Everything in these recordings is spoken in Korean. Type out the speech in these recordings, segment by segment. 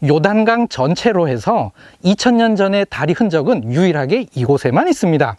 요단강 전체로 해서 2000년 전의 다리 흔적은 유일하게 이곳에만 있습니다.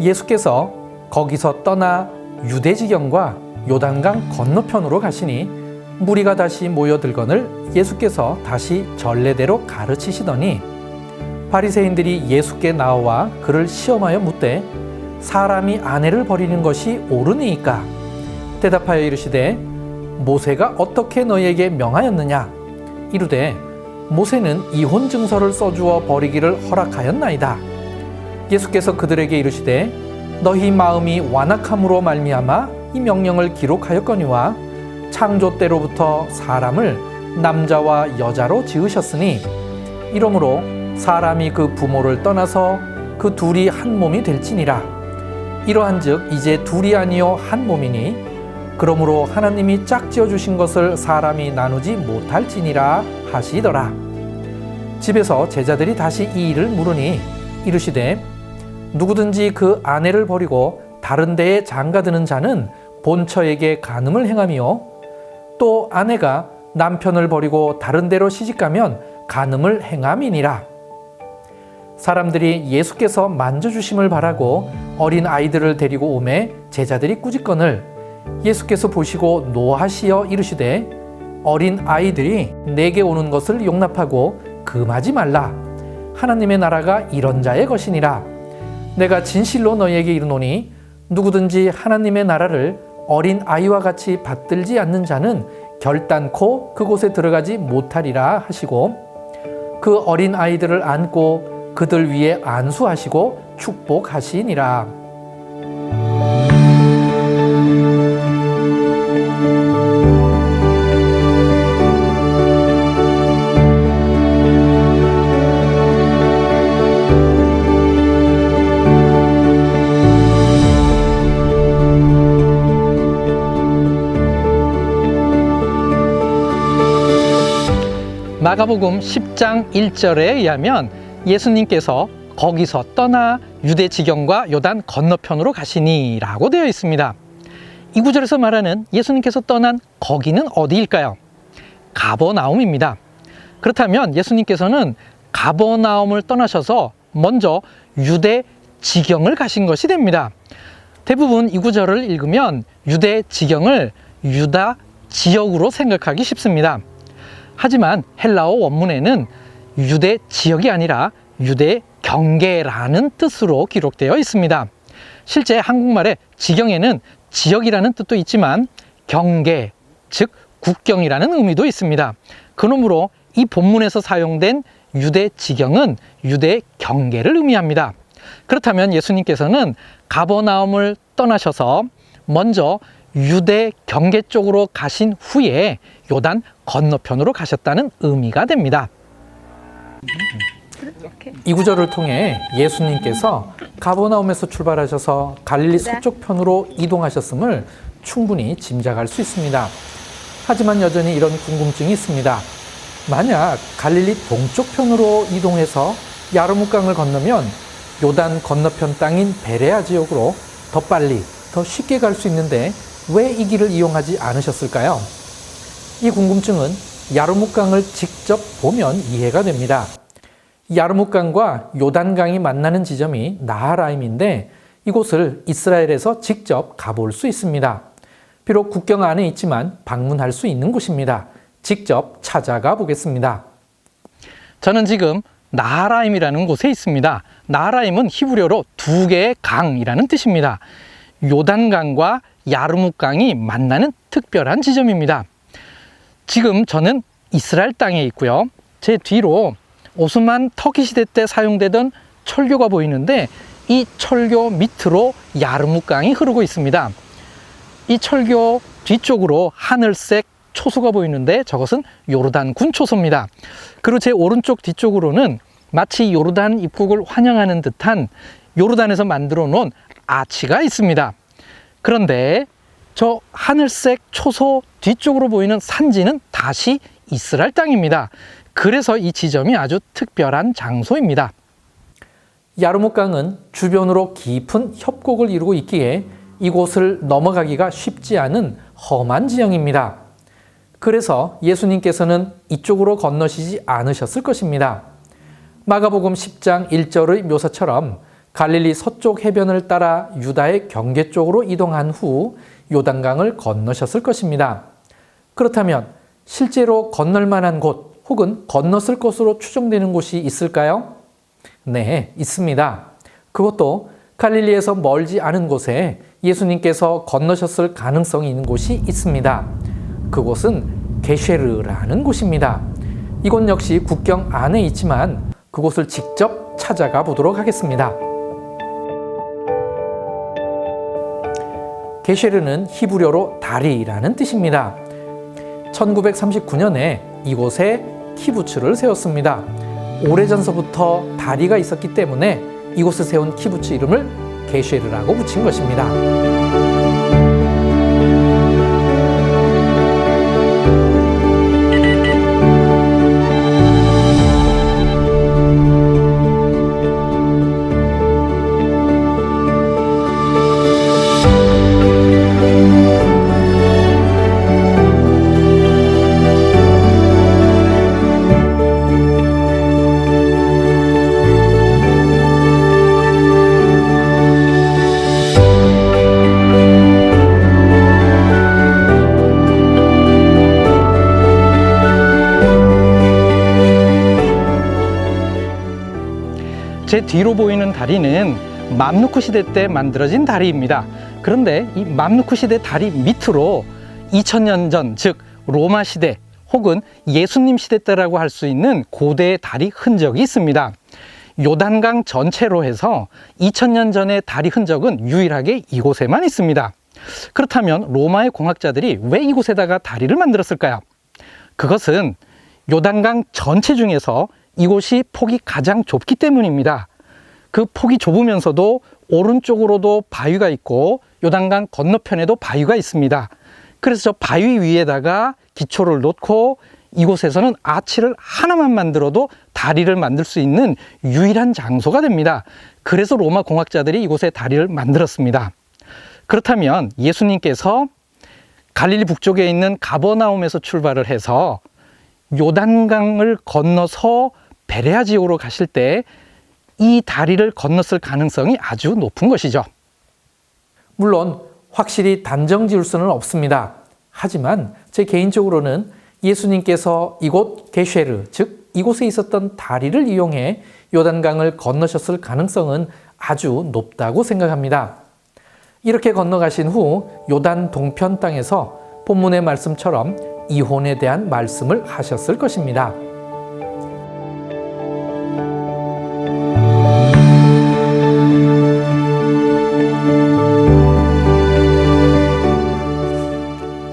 예수께서 거기서 떠나 유대 지경과 요단강 건너편으로 가시니 무리가 다시 모여들거늘 예수께서 다시 전례대로 가르치시더니 바리새인들이 예수께 나와 그를 시험하여 묻되 사람이 아내를 버리는 것이 옳으니이까? 대답하여 이르시되 모세가 어떻게 너희에게 명하였느냐? 이르되 모세는 이혼 증서를 써주어 버리기를 허락하였나이다. 예수께서 그들에게 이르시되 너희 마음이 완악함으로 말미암아 이 명령을 기록하였거니와 창조 때로부터 사람을 남자와 여자로 지으셨으니 이러므로 사람이 그 부모를 떠나서 그 둘이 한 몸이 될지니라. 이러한즉 이제 둘이 아니요 한 몸이니 그러므로 하나님이 짝지어 주신 것을 사람이 나누지 못할지니라 하시더라. 집에서 제자들이 다시 이 일을 물으니 이르시되 누구든지 그 아내를 버리고 다른 데에 장가드는 자는 본처에게 간음을 행하며 또 아내가 남편을 버리고 다른 데로 시집가면 간음을 행함이니라. 사람들이 예수께서 만져주심을 바라고 어린 아이들을 데리고 오매 제자들이 꾸짖거늘 예수께서 보시고 노하시어 이르시되 어린 아이들이 내게 오는 것을 용납하고 금하지 말라. 하나님의 나라가 이런 자의 것이니라. 내가 진실로 너희에게 이르노니 누구든지 하나님의 나라를 어린 아이와 같이 받들지 않는 자는 결단코 그곳에 들어가지 못하리라 하시고 그 어린 아이들을 안고 그들 위에 안수하시고 축복하시니라. 마가복음 10장 1절에 의하면 예수님께서 거기서 떠나 유대 지경과 요단 건너편으로 가시니 라고 되어 있습니다. 이 구절에서 말하는 예수님께서 떠난 거기는 어디일까요? 가버나움입니다. 그렇다면 예수님께서는 가버나움을 떠나셔서 먼저 유대 지경을 가신 것이 됩니다. 대부분 이 구절을 읽으면 유대 지경을 유다 지역으로 생각하기 쉽습니다. 하지만 헬라어 원문에는 유대 지역이 아니라 유대 경계라는 뜻으로 기록되어 있습니다. 실제 한국말의 지경에는 지역이라는 뜻도 있지만 경계, 즉 국경이라는 의미도 있습니다. 그러므로 이 본문에서 사용된 유대 지경은 유대 경계를 의미합니다. 그렇다면 예수님께서는 가버나움을 떠나셔서 먼저 유대 경계 쪽으로 가신 후에 요단 건너편으로 가셨다는 의미가 됩니다. 이 구절을 통해 예수님께서 가버나움에서 출발하셔서 갈릴리 서쪽 편으로 이동하셨음을 충분히 짐작할 수 있습니다. 하지만 여전히 이런 궁금증이 있습니다. 만약 갈릴리 동쪽 편으로 이동해서 야르무강을 건너면 요단 건너편 땅인 베레아 지역으로 더 빨리, 더 쉽게 갈 수 있는데 왜 이 길을 이용하지 않으셨을까요? 이 궁금증은 야르묵강을 직접 보면 이해가 됩니다. 야르묵강과 요단강이 만나는 지점이 나하라임인데 이곳을 이스라엘에서 직접 가볼 수 있습니다. 비록 국경 안에 있지만 방문할 수 있는 곳입니다. 직접 찾아가 보겠습니다. 저는 지금 나하라임이라는 곳에 있습니다. 나하라임은 히브리어로 두 개의 강이라는 뜻입니다. 요단강과 야르묵강이 만나는 특별한 지점입니다. 지금 저는 이스라엘 땅에 있고요. 제 뒤로 오스만 터키 시대 때 사용되던 철교가 보이는데 이 철교 밑으로 야르묵강이 흐르고 있습니다. 이 철교 뒤쪽으로 하늘색 초소가 보이는데 저것은 요르단군 초소입니다. 그리고 제 오른쪽 뒤쪽으로는 마치 요르단 입국을 환영하는 듯한 요르단에서 만들어 놓은 아치가 있습니다. 그런데 저 하늘색 초소 뒤쪽으로 보이는 산지는 다시 이스라엘 땅입니다. 그래서 이 지점이 아주 특별한 장소입니다. 야르묵강은 주변으로 깊은 협곡을 이루고 있기에 이곳을 넘어가기가 쉽지 않은 험한 지형입니다. 그래서 예수님께서는 이쪽으로 건너시지 않으셨을 것입니다. 마가복음 10장 1절의 묘사처럼 갈릴리 서쪽 해변을 따라 유다의 경계 쪽으로 이동한 후 요단강을 건너셨을 것입니다. 그렇다면 실제로 건널 만한 곳 혹은 건넜을 것으로 추정되는 곳이 있을까요? 네, 있습니다. 그것도 갈릴리에서 멀지 않은 곳에 예수님께서 건너셨을 가능성이 있는 곳이 있습니다. 그곳은 게쉐르라는 곳입니다. 이곳 역시 국경 안에 있지만 그곳을 직접 찾아가 보도록 하겠습니다. 게쉐르는 히브리어로 다리라는 뜻입니다. 1939년에 이곳에 키부츠를 세웠습니다. 오래전서부터 다리가 있었기 때문에 이곳에 세운 키부츠 이름을 게쉐르라고 붙인 것입니다. 제 뒤로 보이는 다리는 맘루크 시대 때 만들어진 다리입니다. 그런데 이 맘루크 시대 다리 밑으로 2000년 전, 즉 로마 시대 혹은 예수님 시대 때라고 할 수 있는 고대의 다리 흔적이 있습니다. 요단강 전체로 해서 2000년 전의 다리 흔적은 유일하게 이곳에만 있습니다. 그렇다면 로마의 공학자들이 왜 이곳에다가 다리를 만들었을까요? 그것은 요단강 전체 중에서 이곳이 폭이 가장 좁기 때문입니다. 그 폭이 좁으면서도 오른쪽으로도 바위가 있고 요단강 건너편에도 바위가 있습니다. 그래서 저 바위 위에다가 기초를 놓고 이곳에서는 아치를 하나만 만들어도 다리를 만들 수 있는 유일한 장소가 됩니다. 그래서 로마 공학자들이 이곳에 다리를 만들었습니다. 그렇다면 예수님께서 갈릴리 북쪽에 있는 가버나움에서 출발을 해서 요단강을 건너서 베레아 지역으로 가실 때 이 다리를 건넜을 가능성이 아주 높은 것이죠. 물론 확실히 단정 지을 수는 없습니다. 하지만 제 개인적으로는 예수님께서 이곳 게쉐르, 즉 이곳에 있었던 다리를 이용해 요단강을 건너셨을 가능성은 아주 높다고 생각합니다. 이렇게 건너가신 후 요단 동편 땅에서 본문의 말씀처럼 이혼에 대한 말씀을 하셨을 것입니다.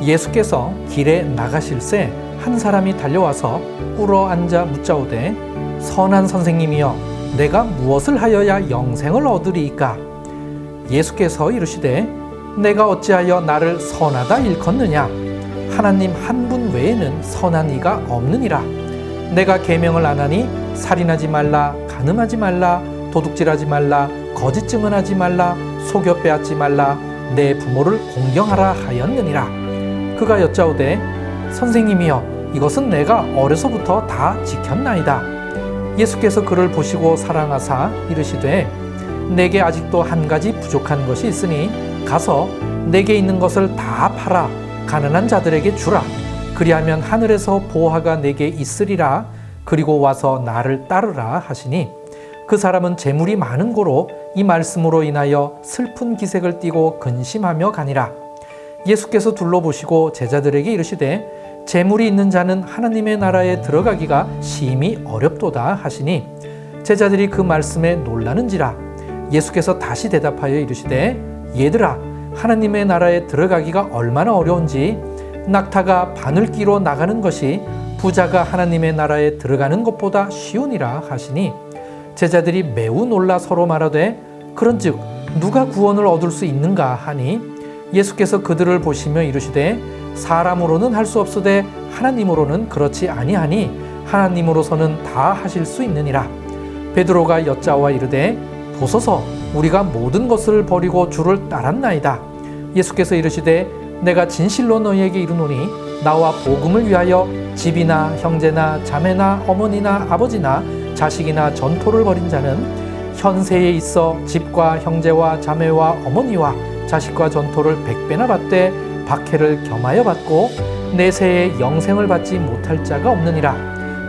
예수께서 길에 나가실새 한 사람이 달려와서 꿇어 앉아 묻자오되 선한 선생님이여 내가 무엇을 하여야 영생을 얻으리이까? 예수께서 이르시되 내가 어찌하여 나를 선하다 일컫느냐? 하나님 한 분 외에는 선한 이가 없느니라. 내가 계명을 안 하니 살인하지 말라, 간음하지 말라, 도둑질하지 말라, 거짓 증언하지 말라, 속여 빼앗지 말라, 내 부모를 공경하라 하였느니라. 그가 여짜오되 선생님이여 이것은 내가 어려서부터 다 지켰나이다. 예수께서 그를 보시고 사랑하사 이르시되 내게 아직도 한 가지 부족한 것이 있으니 가서 내게 있는 것을 다 팔아 가난한 자들에게 주라. 그리하면 하늘에서 보화가 내게 있으리라. 그리고 와서 나를 따르라 하시니 그 사람은 재물이 많은 고로 이 말씀으로 인하여 슬픈 기색을 띠고 근심하며 가니라. 예수께서 둘러보시고 제자들에게 이르시되 재물이 있는 자는 하나님의 나라에 들어가기가 심히 어렵도다 하시니 제자들이 그 말씀에 놀라는지라. 예수께서 다시 대답하여 이르시되 얘들아 하나님의 나라에 들어가기가 얼마나 어려운지 낙타가 바늘기로 나가는 것이 부자가 하나님의 나라에 들어가는 것보다 쉬우니라 하시니 제자들이 매우 놀라 서로 말하되 그런즉 누가 구원을 얻을 수 있는가 하니 예수께서 그들을 보시며 이르시되 사람으로는 할 수 없으되 하나님으로는 그렇지 아니하니 하나님으로서는 다 하실 수 있느니라. 베드로가 여짜와 이르되 보소서 우리가 모든 것을 버리고 주를 따랐나이다. 예수께서 이르시되 내가 진실로 너희에게 이르노니 나와 복음을 위하여 집이나 형제나 자매나 어머니나 아버지나 자식이나 전토를 벌인 자는 현세에 있어 집과 형제와 자매와 어머니와 자식과 전토를 100배나 받되 박해를 겸하여 받고 내세에 영생을 받지 못할 자가 없느니라.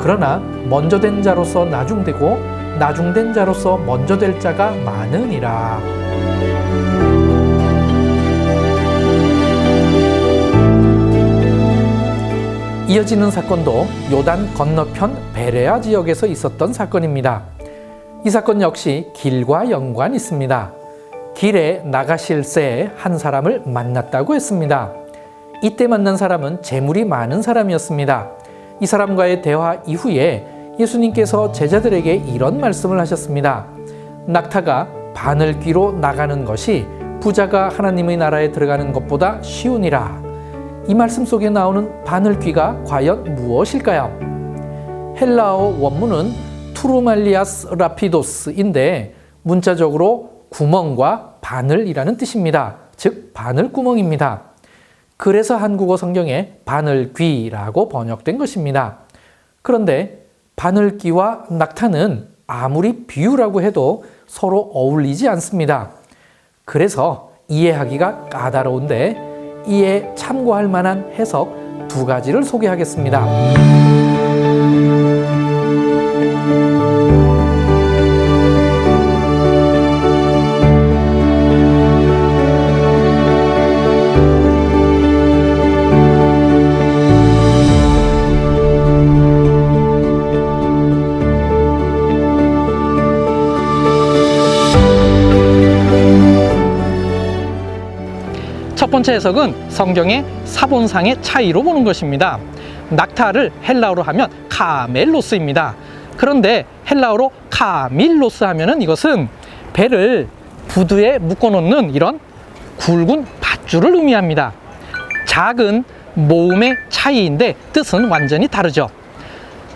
그러나 먼저 된 자로서 나중되고 나중된 자로서 먼저 될 자가 많으니라. 이어지는 사건도 요단 건너편 베레아 지역에서 있었던 사건입니다. 이 사건 역시 길과 연관이 있습니다. 길에 나가실 새에 한 사람을 만났다고 했습니다. 이때 만난 사람은 재물이 많은 사람이었습니다. 이 사람과의 대화 이후에 예수님께서 제자들에게 이런 말씀을 하셨습니다. 낙타가 바늘귀로 나가는 것이 부자가 하나님의 나라에 들어가는 것보다 쉬우니라. 이 말씀 속에 나오는 바늘귀가 과연 무엇일까요? 헬라어 원문은 투르말리아스 라피도스인데 문자적으로 구멍과 바늘이라는 뜻입니다. 즉 바늘구멍입니다. 그래서 한국어 성경에 바늘귀라고 번역된 것입니다. 그런데 바늘귀와 낙타는 아무리 비유라고 해도 서로 어울리지 않습니다. 그래서 이해하기가 까다로운데 이에 참고할 만한 해석 두 가지를 소개하겠습니다. 첫 번째 해석은 성경의 사본상의 차이로 보는 것입니다. 낙타를 헬라어로 하면 카멜로스입니다. 그런데 헬라어로 카밀로스 하면은 이것은 배를 부두에 묶어놓는 이런 굵은 밧줄을 의미합니다. 작은 모음의 차이인데 뜻은 완전히 다르죠.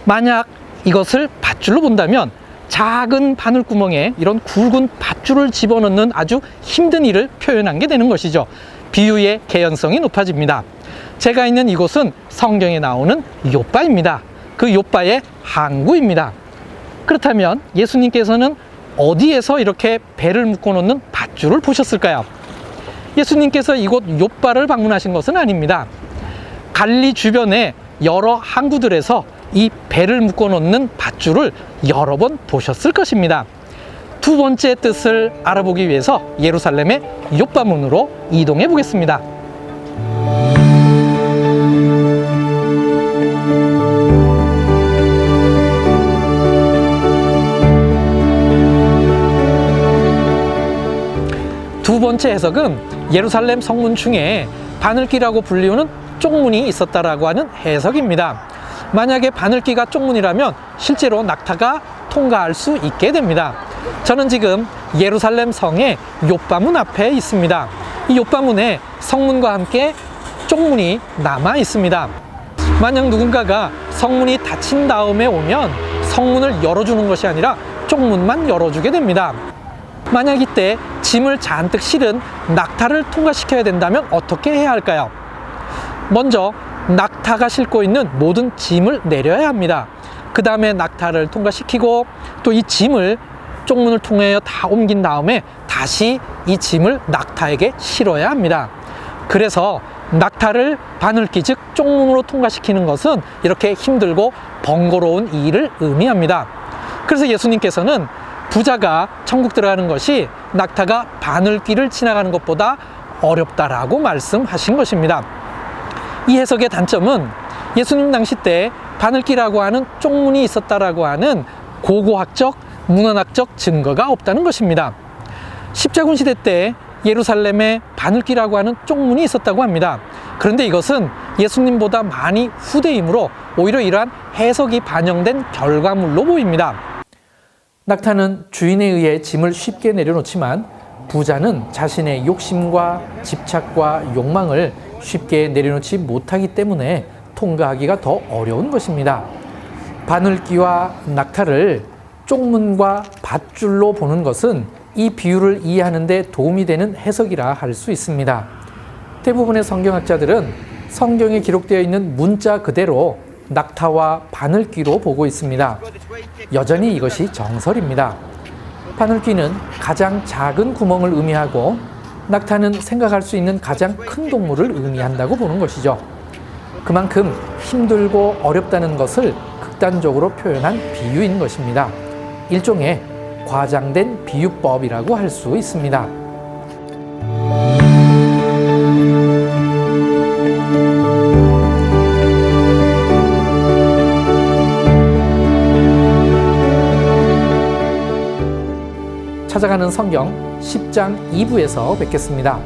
만약 이것을 밧줄로 본다면 작은 바늘구멍에 이런 굵은 밧줄을 집어넣는 아주 힘든 일을 표현한 게 되는 것이죠. 비유의 개연성이 높아집니다. 제가 있는 이곳은 성경에 나오는 욥바입니다. 그 욥바의 항구입니다. 그렇다면 예수님께서는 어디에서 이렇게 배를 묶어놓는 밧줄을 보셨을까요? 예수님께서 이곳 욥바를 방문하신 것은 아닙니다. 갈리 주변의 여러 항구들에서 이 배를 묶어놓는 밧줄을 여러 번 보셨을 것입니다. 두 번째 뜻을 알아보기 위해서 예루살렘의 욥바문으로 이동해 보겠습니다. 두 번째 해석은 예루살렘 성문 중에 바늘귀라고 불리우는 쪽문이 있었다라고 하는 해석입니다. 만약에 바늘귀가 쪽문이라면 실제로 낙타가 통과할 수 있게 됩니다. 저는 지금 예루살렘 성의 욥바문 앞에 있습니다. 이 욥바문에 성문과 함께 쪽문이 남아 있습니다. 만약 누군가가 성문이 닫힌 다음에 오면 성문을 열어주는 것이 아니라 쪽문만 열어주게 됩니다. 만약 이때 짐을 잔뜩 실은 낙타를 통과시켜야 된다면 어떻게 해야 할까요? 먼저 낙타가 싣고 있는 모든 짐을 내려야 합니다. 그 다음에 낙타를 통과시키고 또 이 짐을 쪽문을 통하여 다 옮긴 다음에 다시 이 짐을 낙타에게 실어야 합니다. 그래서 낙타를 바늘귀 즉 쪽문으로 통과시키는 것은 이렇게 힘들고 번거로운 일을 의미합니다. 그래서 예수님께서는 부자가 천국 들어가는 것이 낙타가 바늘귀를 지나가는 것보다 어렵다라고 말씀하신 것입니다. 이 해석의 단점은 예수님 당시 때 바늘귀라고 하는 쪽문이 있었다라고 하는 고고학적, 문헌학적 증거가 없다는 것입니다. 십자군 시대 때 예루살렘에 바늘귀라고 하는 쪽문이 있었다고 합니다. 그런데 이것은 예수님보다 많이 후대이므로 오히려 이러한 해석이 반영된 결과물로 보입니다. 낙타는 주인에 의해 짐을 쉽게 내려놓지만 부자는 자신의 욕심과 집착과 욕망을 쉽게 내려놓지 못하기 때문에 통과하기가 더 어려운 것입니다. 바늘귀와 낙타를 쪽문과 밧줄로 보는 것은 이 비유를 이해하는 데 도움이 되는 해석이라 할 수 있습니다. 대부분의 성경학자들은 성경에 기록되어 있는 문자 그대로 낙타와 바늘귀로 보고 있습니다. 여전히 이것이 정설입니다. 바늘귀는 가장 작은 구멍을 의미하고 낙타는 생각할 수 있는 가장 큰 동물을 의미한다고 보는 것이죠. 그만큼 힘들고 어렵다는 것을 극단적으로 표현한 비유인 것입니다. 일종의 과장된 비유법이라고 할 수 있습니다. 찾아가는 성경 10장 2부에서 뵙겠습니다.